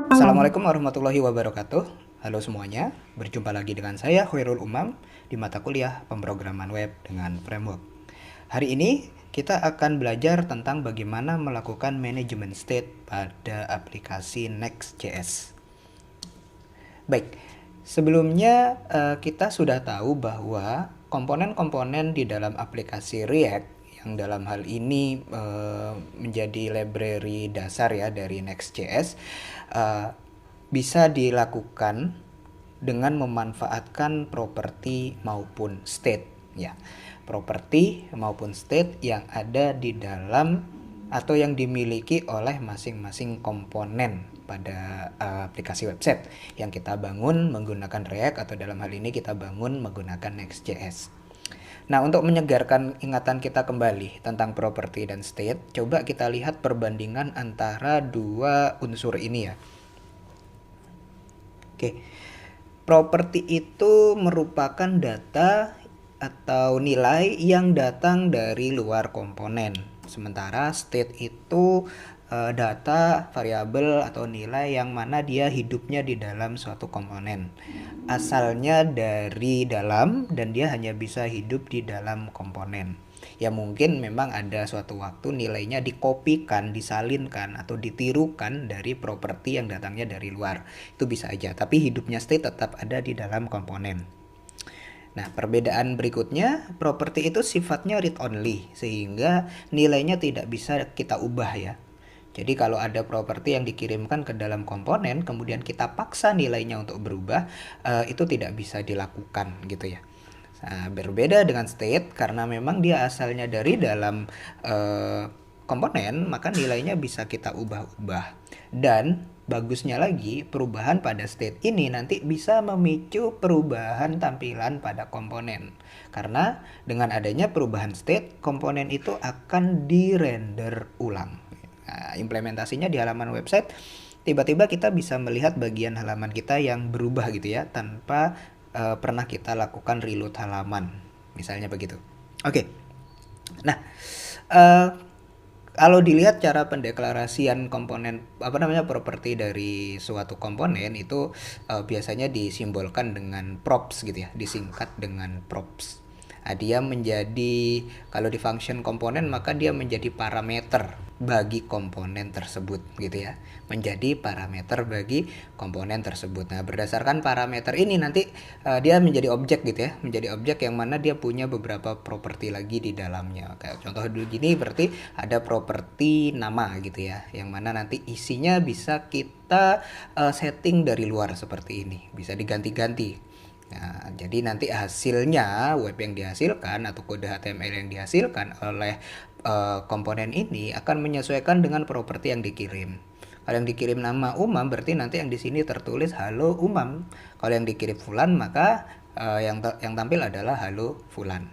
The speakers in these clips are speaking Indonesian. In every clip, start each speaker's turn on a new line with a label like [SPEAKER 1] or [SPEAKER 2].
[SPEAKER 1] Assalamualaikum warahmatullahi wabarakatuh. Halo semuanya, berjumpa lagi dengan saya Khairul Umam di mata kuliah pemrograman web dengan framework. Hari ini kita akan belajar tentang bagaimana melakukan manajemen state pada aplikasi Next.js. Baik, sebelumnya kita sudah tahu bahwa komponen-komponen di dalam aplikasi React yang dalam hal ini menjadi library dasar ya dari Next.js bisa dilakukan dengan memanfaatkan properti maupun state ya. Properti maupun state yang ada di dalam atau yang dimiliki oleh masing-masing komponen pada aplikasi website yang kita bangun menggunakan React atau dalam hal ini kita bangun menggunakan Next.js. Nah, untuk menyegarkan ingatan kita kembali tentang properti dan state, coba kita lihat perbandingan antara dua unsur ini ya. Oke, properti itu merupakan data atau nilai yang datang dari luar komponen. Sementara state itu data, variabel atau nilai yang mana dia hidupnya di dalam suatu komponen. Asalnya dari dalam dan dia hanya bisa hidup di dalam komponen. Ya mungkin memang ada suatu waktu nilainya dikopikan, disalinkan atau ditirukan dari properti yang datangnya dari luar. Itu bisa aja, tapi hidupnya state tetap ada di dalam komponen. Nah, perbedaan berikutnya, properti itu sifatnya read only sehingga nilainya tidak bisa kita ubah ya. Jadi kalau ada properti yang dikirimkan ke dalam komponen, kemudian kita paksa nilainya untuk berubah, itu tidak bisa dilakukan gitu ya. Nah, berbeda dengan state karena memang dia asalnya dari dalam komponen, maka nilainya bisa kita ubah-ubah. Dan bagusnya lagi, perubahan pada state ini nanti bisa memicu perubahan tampilan pada komponen. Karena dengan adanya perubahan state, komponen itu akan di-render ulang. Nah, implementasinya di halaman website, tiba-tiba kita bisa melihat bagian halaman kita yang berubah gitu ya, tanpa pernah kita lakukan reload halaman, misalnya begitu. Oke, nah kalau dilihat cara pendeklarasian komponen properti dari suatu komponen itu biasanya disimbolkan dengan props gitu ya, disingkat dengan props. Nah, dia menjadi, kalau di function komponen maka dia menjadi parameter bagi komponen tersebut gitu ya, menjadi parameter bagi komponen tersebut. Nah, berdasarkan parameter ini nanti dia menjadi objek gitu ya, menjadi objek yang mana dia punya beberapa properti lagi di dalamnya. Kayak contoh dulu gini, berarti ada properti nama gitu ya, yang mana nanti isinya bisa kita setting dari luar seperti ini, bisa diganti-ganti. Nah, jadi nanti hasilnya web yang dihasilkan atau kode HTML yang dihasilkan oleh komponen ini akan menyesuaikan dengan properti yang dikirim. Kalau yang dikirim nama Umam, berarti nanti yang di sini tertulis halo Umam. Kalau yang dikirim Fulan, maka yang tampil adalah halo Fulan.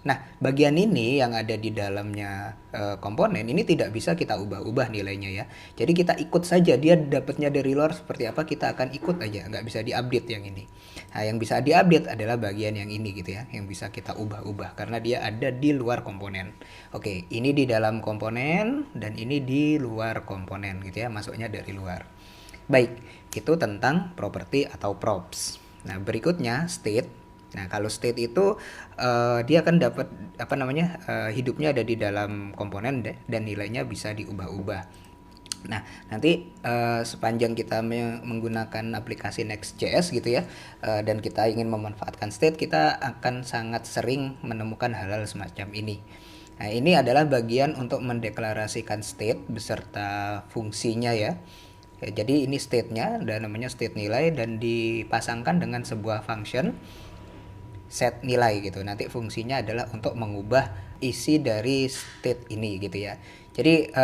[SPEAKER 1] Nah, bagian ini yang ada di dalamnya komponen ini tidak bisa kita ubah-ubah nilainya ya. Jadi kita ikut saja, dia dapatnya dari luar seperti apa, kita akan ikut aja, nggak bisa diupdate yang ini. Nah, yang bisa diupdate adalah bagian yang ini gitu ya, yang bisa kita ubah-ubah karena dia ada di luar komponen. Oke, ini di dalam komponen dan ini di luar komponen gitu ya, masuknya dari luar. Baik, itu tentang properti atau props. Nah, berikutnya state. Nah, kalau state itu dia akan dapat hidupnya ada di dalam komponen dan nilainya bisa diubah-ubah. Nah, nanti sepanjang kita menggunakan aplikasi Next.js gitu ya, dan kita ingin memanfaatkan state, kita akan sangat sering menemukan hal-hal semacam ini. Nah, ini adalah bagian untuk mendeklarasikan state beserta fungsinya ya. Jadi ini state-nya, ada namanya state nilai dan dipasangkan dengan sebuah function set nilai gitu. Nanti fungsinya adalah untuk mengubah isi dari state ini gitu ya. Jadi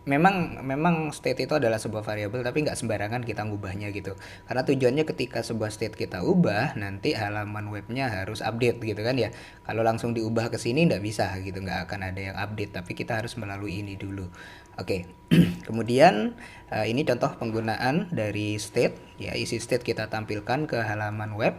[SPEAKER 1] memang state itu adalah sebuah variabel, tapi nggak sembarangan kita ngubahnya gitu. Karena tujuannya ketika sebuah state kita ubah, nanti halaman webnya harus update gitu kan ya. Kalau langsung diubah ke sini nggak bisa gitu, nggak akan ada yang update. Tapi kita harus melalui ini dulu. Oke, kemudian ini contoh penggunaan dari state ya. Isi state kita tampilkan ke halaman web.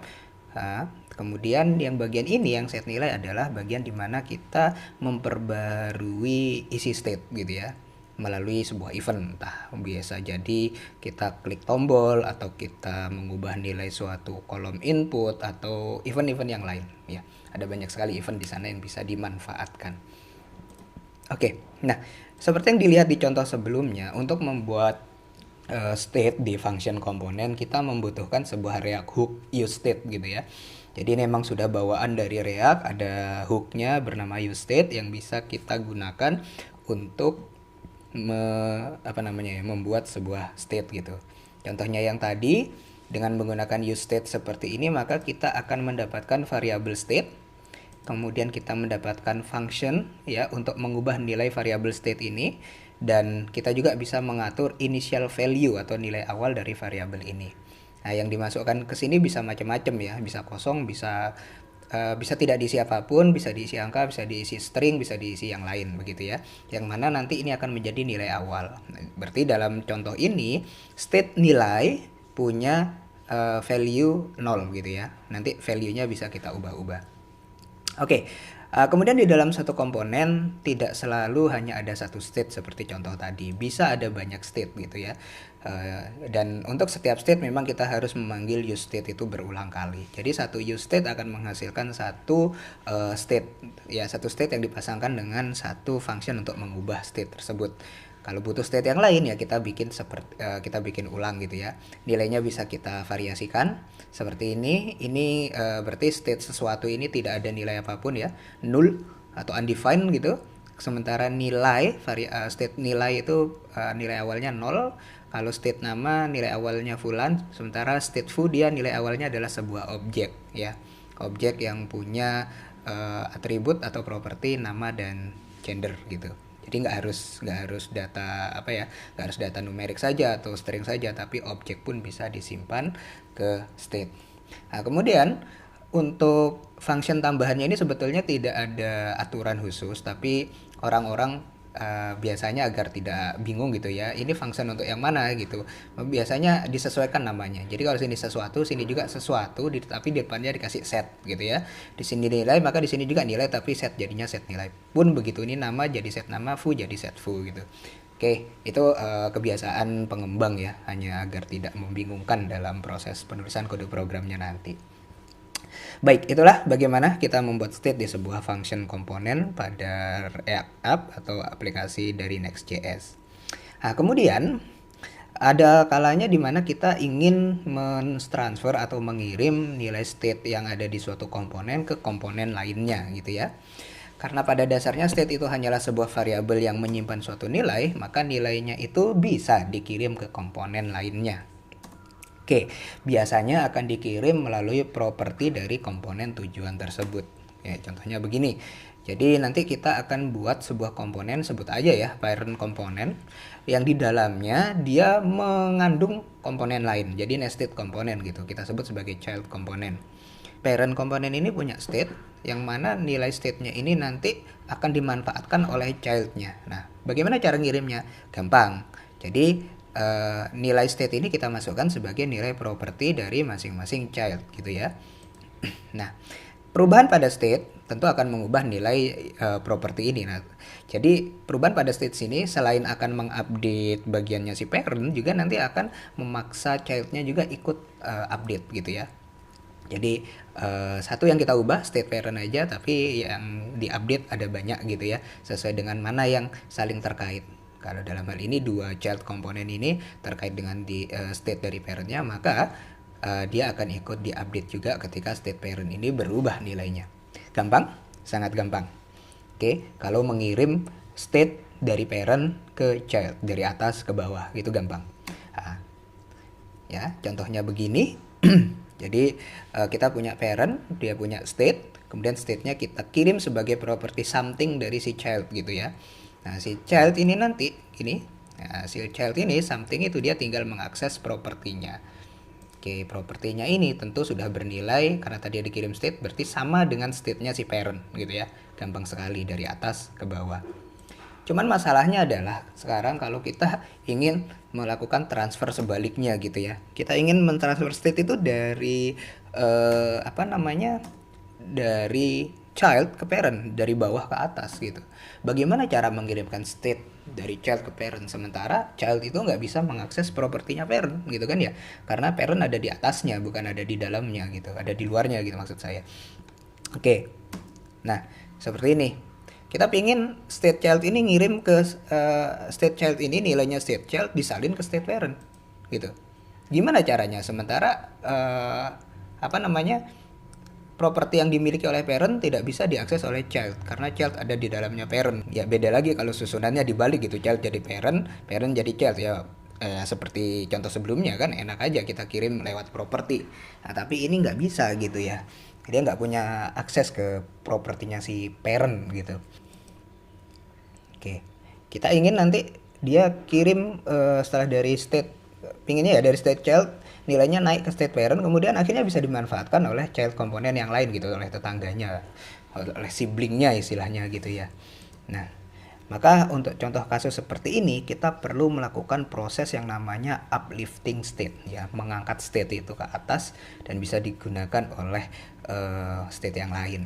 [SPEAKER 1] Kemudian yang bagian ini yang set nilai adalah bagian dimana kita memperbarui isi state gitu ya melalui sebuah event. Entah biasa jadi kita klik tombol atau kita mengubah nilai suatu kolom input atau event-event yang lain ya. Ada banyak sekali event di sana yang bisa dimanfaatkan. Oke, nah seperti yang dilihat di contoh sebelumnya, untuk membuat state di function komponen kita membutuhkan sebuah React hook useState gitu ya. Jadi memang sudah bawaan dari React, ada hooknya bernama useState yang bisa kita gunakan untuk membuat sebuah state gitu. Contohnya yang tadi, dengan menggunakan useState seperti ini maka kita akan mendapatkan variable state. Kemudian kita mendapatkan function ya untuk mengubah nilai variable state ini, dan kita juga bisa mengatur initial value atau nilai awal dari variabel ini. Nah, yang dimasukkan ke sini bisa macam-macam ya, bisa kosong, bisa tidak diisi apapun, bisa diisi angka, bisa diisi string, bisa diisi yang lain begitu ya. Yang mana nanti ini akan menjadi nilai awal. Nah, berarti dalam contoh ini state nilai punya value 0 gitu ya. Nanti value-nya bisa kita ubah-ubah. Oke, kemudian di dalam satu komponen tidak selalu hanya ada satu state seperti contoh tadi, bisa ada banyak state gitu ya. Dan untuk setiap state memang kita harus memanggil useState itu berulang kali. Jadi satu useState akan menghasilkan satu state ya, satu state yang dipasangkan dengan satu function untuk mengubah state tersebut. Kalau butuh state yang lain ya kita bikin ulang gitu ya. Nilainya bisa kita variasikan seperti ini. Ini berarti state sesuatu ini tidak ada nilai apapun ya, null atau undefined gitu. Sementara state nilai itu nilai awalnya 0. Kalau state nama nilai awalnya fulan, sementara state foo dia nilai awalnya adalah sebuah objek ya. Objek yang punya atribut atau properti nama dan gender gitu. Jadi nggak harus data nggak harus data numerik saja atau string saja, tapi objek pun bisa disimpan ke state. Nah, kemudian untuk function tambahannya ini sebetulnya tidak ada aturan khusus, tapi orang-orang biasanya agar tidak bingung gitu ya, ini function untuk yang mana gitu, biasanya disesuaikan namanya. Jadi kalau sini sesuatu, sini juga sesuatu, tapi di depannya dikasih set gitu ya. Di sini nilai, maka di sini juga nilai, tapi set jadinya set nilai. Pun begitu, ini nama jadi set nama, foo jadi set foo gitu. Oke, itu kebiasaan pengembang ya, hanya agar tidak membingungkan dalam proses penulisan kode programnya nanti. Baik, itulah bagaimana kita membuat state di sebuah function komponen pada React App atau aplikasi dari Next.js. Nah, kemudian ada kalanya di mana kita ingin mentransfer atau mengirim nilai state yang ada di suatu komponen ke komponen lainnya gitu ya. Karena pada dasarnya state itu hanyalah sebuah variabel yang menyimpan suatu nilai, maka nilainya itu bisa dikirim ke komponen lainnya. Oke, biasanya akan dikirim melalui properti dari komponen tujuan tersebut. Ya, contohnya begini. Jadi nanti kita akan buat sebuah komponen, sebut aja ya, parent komponen, yang di dalamnya dia mengandung komponen lain. Jadi nested komponen gitu, kita sebut sebagai child komponen. Parent komponen ini punya state, yang mana nilai state-nya ini nanti akan dimanfaatkan oleh child-nya. Nah, bagaimana cara ngirimnya? Gampang. Jadi nilai state ini kita masukkan sebagai nilai properti dari masing-masing child gitu ya. Nah, perubahan pada state tentu akan mengubah nilai properti ini. Nah, jadi perubahan pada state sini selain akan mengupdate bagiannya si parent, juga nanti akan memaksa childnya juga ikut update gitu ya. Jadi satu yang kita ubah state parent aja, tapi yang diupdate ada banyak gitu ya, sesuai dengan mana yang saling terkait. Kalau dalam hal ini dua child komponen ini terkait dengan state dari parentnya, maka dia akan ikut diupdate juga ketika state parent ini berubah nilainya. Gampang? Sangat gampang. Oke, kalau mengirim state dari parent ke child, dari atas ke bawah, itu gampang. Nah, ya, contohnya begini. Jadi kita punya parent, dia punya state, kemudian state-nya kita kirim sebagai property something dari si child gitu ya. Nah, si child ini nanti something itu dia tinggal mengakses propertinya. Oke, propertinya ini tentu sudah bernilai karena tadi dikirim state, berarti sama dengan state-nya si parent gitu ya. Gampang sekali dari atas ke bawah. Cuman masalahnya adalah sekarang kalau kita ingin melakukan transfer sebaliknya gitu ya. Kita ingin mentransfer state itu dari apa namanya, dari child ke parent, dari bawah ke atas gitu. Bagaimana cara mengirimkan state dari child ke parent sementara child itu nggak bisa mengakses propertinya parent gitu kan ya, karena parent ada di atasnya bukan ada di dalamnya gitu, ada di luarnya gitu maksud saya. Oke, nah seperti ini, kita pingin state child ini ngirim ke state child ini, nilainya state child disalin ke state parent gitu. Gimana caranya sementara apa namanya, properti yang dimiliki oleh parent tidak bisa diakses oleh child karena child ada di dalamnya parent. Ya beda lagi kalau susunannya dibalik gitu, child jadi parent, parent jadi child ya. Seperti contoh sebelumnya kan enak aja kita kirim lewat properti. Nah tapi ini nggak bisa gitu ya. Dia nggak punya akses ke propertinya si parent gitu. Oke, kita ingin nanti dia kirim setelah dari state, pinginnya ya dari state child nilainya naik ke state parent, kemudian akhirnya bisa dimanfaatkan oleh child komponen yang lain gitu, oleh tetangganya, oleh siblingnya istilahnya gitu ya. Nah, maka untuk contoh kasus seperti ini kita perlu melakukan proses yang namanya uplifting state ya, mengangkat state itu ke atas dan bisa digunakan oleh state yang lain.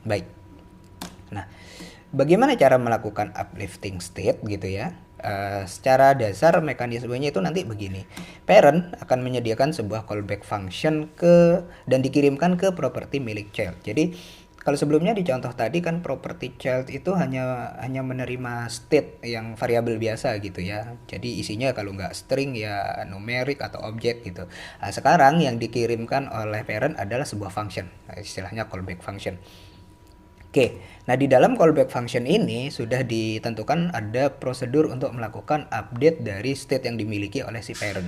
[SPEAKER 1] Baik. Nah, bagaimana cara melakukan uplifting state gitu ya? Secara dasar mekanismenya itu nanti begini. Parent akan menyediakan sebuah callback function dan dikirimkan ke properti milik child. Jadi kalau sebelumnya di contoh tadi kan properti child itu hanya menerima state yang variabel biasa gitu ya. Jadi isinya kalau nggak string ya numerik atau objek gitu. Nah, sekarang yang dikirimkan oleh parent adalah sebuah function, istilahnya callback function. Oke, nah di dalam callback function ini sudah ditentukan ada prosedur untuk melakukan update dari state yang dimiliki oleh si parent.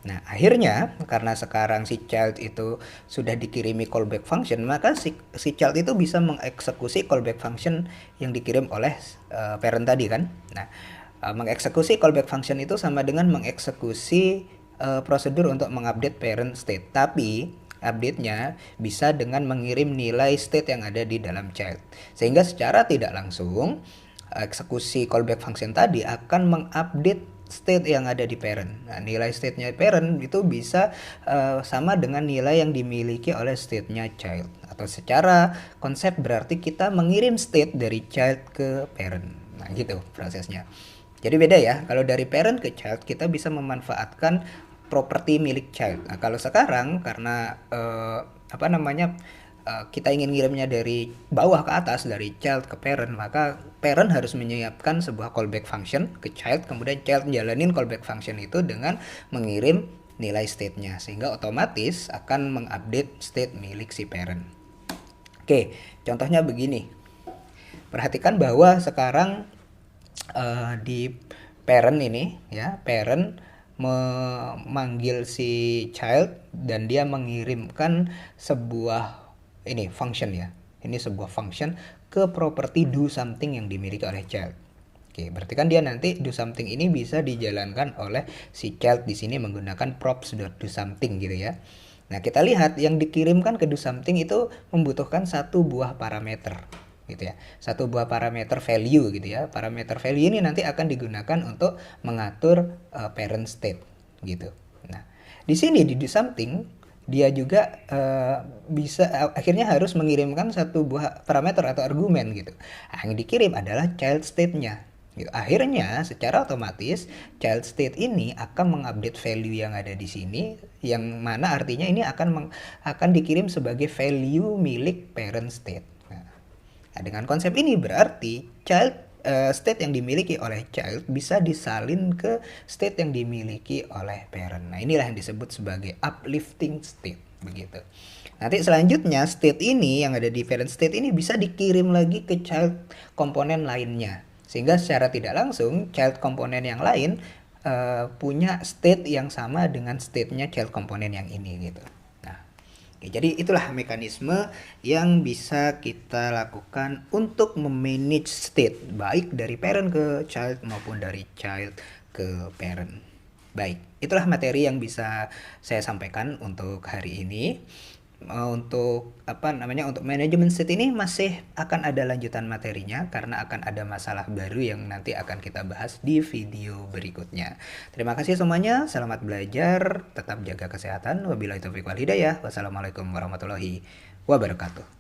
[SPEAKER 1] Nah, akhirnya karena sekarang si child itu sudah dikirimi callback function, maka si child itu bisa mengeksekusi callback function yang dikirim oleh parent tadi kan. Nah, mengeksekusi callback function itu sama dengan mengeksekusi prosedur untuk mengupdate parent state. Tapi update-nya bisa dengan mengirim nilai state yang ada di dalam child. Sehingga secara tidak langsung eksekusi callback function tadi akan mengupdate state yang ada di parent. Nah, nilai state-nya parent itu bisa sama dengan nilai yang dimiliki oleh state-nya child. Atau secara konsep berarti kita mengirim state dari child ke parent. Nah, gitu prosesnya. Jadi beda ya, kalau dari parent ke child kita bisa memanfaatkan properti milik child. Nah, kalau sekarang karena apa namanya, kita ingin ngirimnya dari bawah ke atas, dari child ke parent, maka parent harus menyiapkan sebuah callback function ke child, kemudian child jalanin callback function itu dengan mengirim nilai state-nya, sehingga otomatis akan mengupdate state milik si parent. Oke, contohnya begini. Perhatikan bahwa sekarang di parent ini ya, parent memanggil si child dan dia mengirimkan sebuah ini function ya. Ini sebuah function ke properti do something yang dimiliki oleh child. Oke, berarti kan dia nanti do something ini bisa dijalankan oleh si child di sini menggunakan props.do_something gitu ya. Nah, kita lihat yang dikirimkan ke do something itu membutuhkan satu buah parameter gitu ya. Satu buah parameter value gitu ya. Parameter value ini nanti akan digunakan untuk mengatur parent state gitu. Nah, di sini di do something dia juga bisa akhirnya harus mengirimkan satu buah parameter atau argumen gitu. Nah, yang dikirim adalah child state-nya. Gitu. Akhirnya secara otomatis child state ini akan mengupdate value yang ada di sini, yang mana artinya ini akan dikirim sebagai value milik parent state. Nah, dengan konsep ini berarti child state yang dimiliki oleh child bisa disalin ke state yang dimiliki oleh parent. Nah, inilah yang disebut sebagai uplifting state begitu. Nanti selanjutnya state ini yang ada di parent state ini bisa dikirim lagi ke child komponen lainnya. Sehingga secara tidak langsung child komponen yang lain punya state yang sama dengan state-nya child komponen yang ini gitu. Nah, oke, jadi itulah mekanisme yang bisa kita lakukan untuk memanage state baik dari parent ke child maupun dari child ke parent. Baik, itulah materi yang bisa saya sampaikan untuk hari ini. untuk apa namanya, untuk manajemen state ini masih akan ada lanjutan materinya karena akan ada masalah baru yang nanti akan kita bahas di video berikutnya. Terima kasih semuanya, selamat belajar, tetap jaga kesehatan. Wabillahi taufiq wal hidayah. Wassalamualaikum warahmatullahi wabarakatuh.